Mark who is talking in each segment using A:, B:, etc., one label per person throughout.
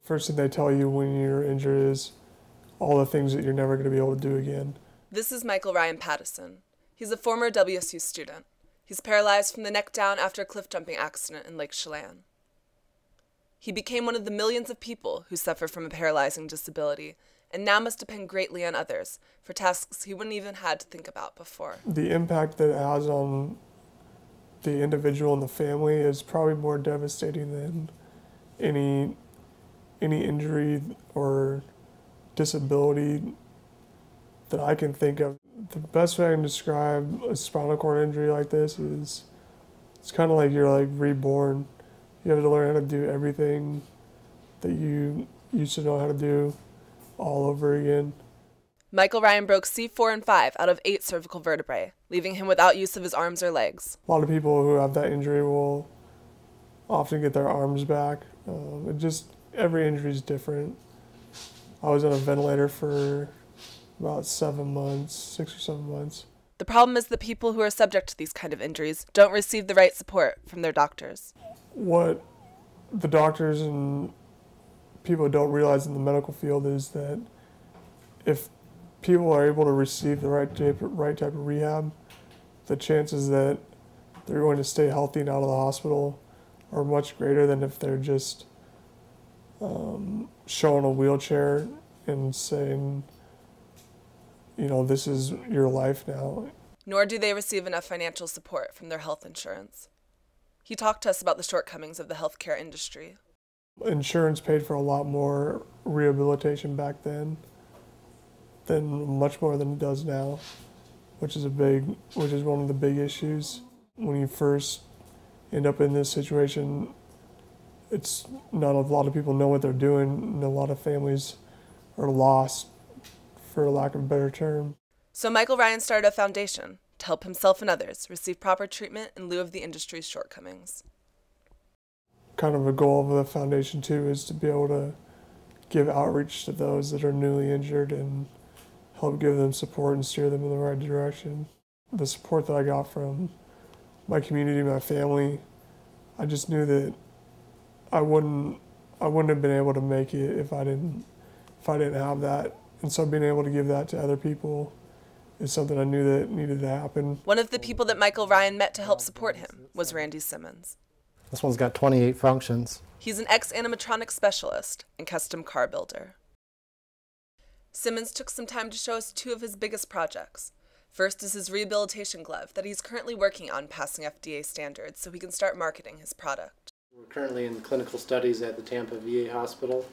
A: First thing they tell you when you're injured is all the things that you're never going to be able to do again.
B: This is Michael Ryan Pattison. He's a former WSU student. He's paralyzed from the neck down after a cliff jumping accident in Lake Chelan. He became one of the millions of people who suffer from a paralyzing disability and now must depend greatly on others for tasks he wouldn't even had to think about before.
A: The impact that it has on the individual and the family is probably more devastating than any injury or disability that I can think of. The best way I can describe a spinal cord injury like this is it's kind of like you're like reborn. You have to learn how to do everything that you used to know how to do all over again.
B: Michael Ryan broke C4 and 5 out of 8 cervical vertebrae, leaving him without use of his arms or legs.
A: A lot of people who have that injury will often get their arms back. Every injury is different. I was on a ventilator for about 7 months, 6 or 7 months.
B: The problem is that people who are subject to these kind of injuries don't receive the right support from their doctors.
A: What the doctors and people don't realize in the medical field is that if people are able to receive the right type of rehab, the chances that they're going to stay healthy and out of the hospital are much greater than if they're just showing a wheelchair and saying, you know, this is your life now.
B: Nor do they receive enough financial support from their health insurance. He talked to us about the shortcomings of the healthcare industry.
A: Insurance paid for a lot more rehabilitation back then, much more than it does now, which is one of the big issues. When you first end up in this situation, it's not a lot of people know what they're doing, and a lot of families are lost, for lack of a better term.
B: So Michael Ryan started a foundation to help himself and others receive proper treatment in lieu of the industry's shortcomings.
A: Kind of a goal of the foundation too is to be able to give outreach to those that are newly injured and help give them support and steer them in the right direction. The support that I got from my community, my family, I just knew that I wouldn't have been able to make it if I didn't have that. And so being able to give that to other people is something I knew that needed to happen.
B: One of the people that Michael Ryan met to help support him was Randy Simmons.
C: This one's got 28 functions.
B: He's an ex-animatronic specialist and custom car builder. Simmons took some time to show us 2 of his biggest projects. First is his rehabilitation glove that he's currently working on passing FDA standards so he can start marketing his product.
C: We're currently in clinical studies at the Tampa VA hospital,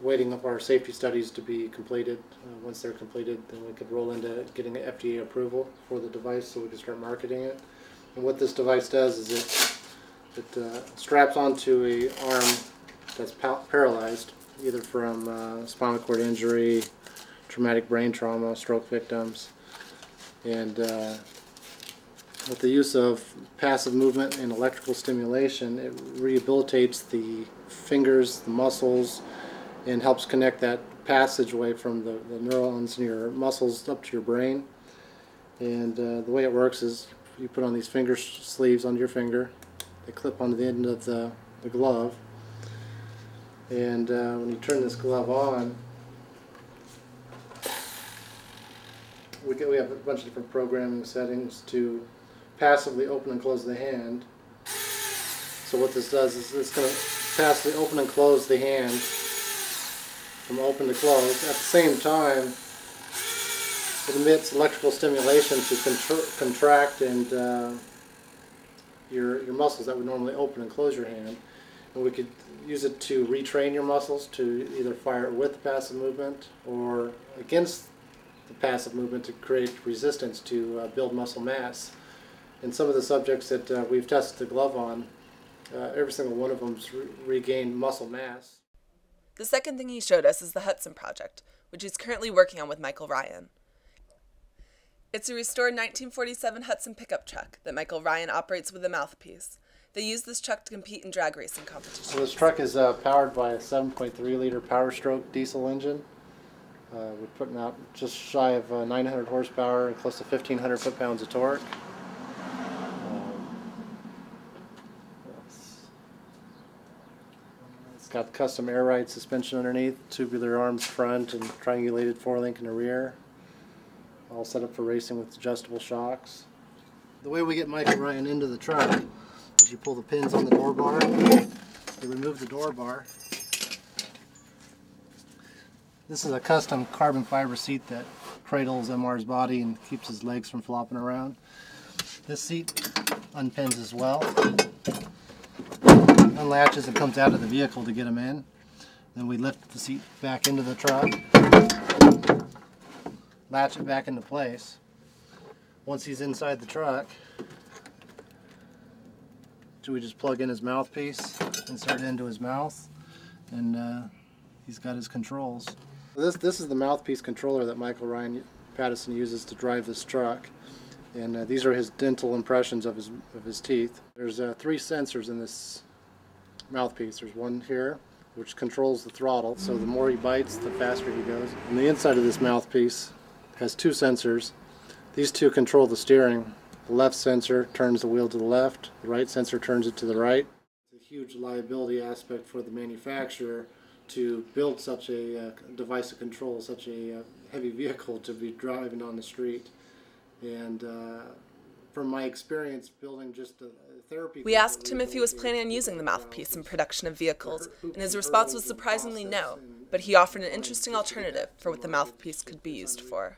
C: waiting up our safety studies to be completed. Once they're completed, then we could roll into getting an FDA approval for the device so we can start marketing it. And what this device does is it straps onto an arm that's paralyzed, either from spinal cord injury, traumatic brain trauma, stroke victims, and with the use of passive movement and electrical stimulation, it rehabilitates the fingers, the muscles, and helps connect that passageway from the neurons in your muscles up to your brain. And the way it works is you put on these finger sleeves on your finger. They clip onto the end of the glove. And when you turn this glove on, we have a bunch of different programming settings to passively open and close the hand. So what this does is it's going to passively open and close the hand from open to close. At the same time, it emits electrical stimulation to contract and your muscles that would normally open and close your hand. And we could use it to retrain your muscles to either fire with the passive movement or against the passive movement to create resistance to build muscle mass. And some of the subjects that we've tested the glove on, every single one of them's regained muscle mass.
B: The second thing he showed us is the Hudson Project, which he's currently working on with Michael Ryan. It's a restored 1947 Hudson pickup truck that Michael Ryan operates with a mouthpiece. They use this truck to compete in drag racing competitions.
C: So this truck is powered by a 7.3-liter Power Stroke diesel engine. We're putting out just shy of 900 horsepower and close to 1,500 foot-pounds of torque. It's got custom air ride suspension underneath, tubular arms front, and triangulated 4-link in the rear. All set up for racing with adjustable shocks. The way we get Michael Ryan into the truck is you pull the pins on the door bar, you remove the door bar. This is a custom carbon fiber seat that cradles MR's body and keeps his legs from flopping around. This seat unpins as well, unlatches and comes out of the vehicle to get him in. Then we lift the seat back into the truck, latch it back into place. Once he's inside the truck, we just plug in his mouthpiece, insert it into his mouth, and he's got his controls. This is the mouthpiece controller that Michael Ryan Pattison uses to drive this truck, and these are his dental impressions of his teeth. There's 3 sensors in this mouthpiece. There's one here, which controls the throttle, so the more he bites, the faster he goes. And the inside of this mouthpiece has 2 sensors. These 2 control the steering. The left sensor turns the wheel to the left, the right sensor turns it to the right. It's a huge liability aspect for the manufacturer to build such a device to control such a heavy vehicle to be driving on the street. And from my experience building just a therapy...
B: We asked him if he was planning on using the mouthpiece in production of vehicles, and his response was surprisingly no, but he offered an interesting alternative for what the mouthpiece could be used for.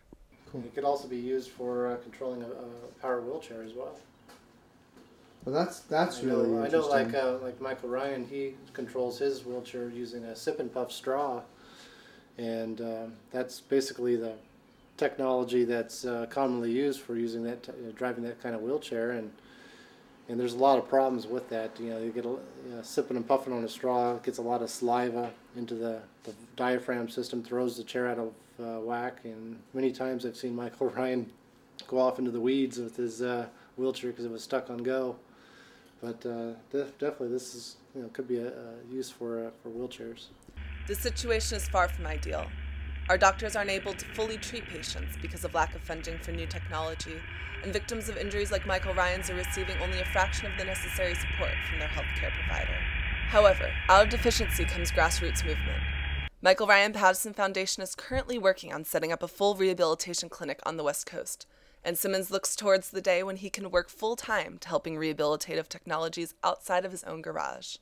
C: It could also be used for controlling a power wheelchair as well.
D: Well, that's really interesting.
C: I know, like Michael Ryan, he controls his wheelchair using a sip and puff straw, and that's basically the technology that's commonly used for using that, driving that kind of wheelchair, and there's a lot of problems with that. You get sipping and puffing on a straw, it gets a lot of saliva into the diaphragm system, throws the chair out of whack, and many times I've seen Michael Ryan go off into the weeds with his wheelchair because it was stuck on go. But definitely this is could be a use for wheelchairs.
B: This situation is far from ideal. Our doctors aren't able to fully treat patients because of lack of funding for new technology, and victims of injuries like Michael Ryan's are receiving only a fraction of the necessary support from their healthcare provider. However, out of deficiency comes grassroots movement. Michael Ryan Pattison Foundation is currently working on setting up a full rehabilitation clinic on the West Coast, and Simmons looks towards the day when he can work full-time to helping rehabilitative technologies outside of his own garage.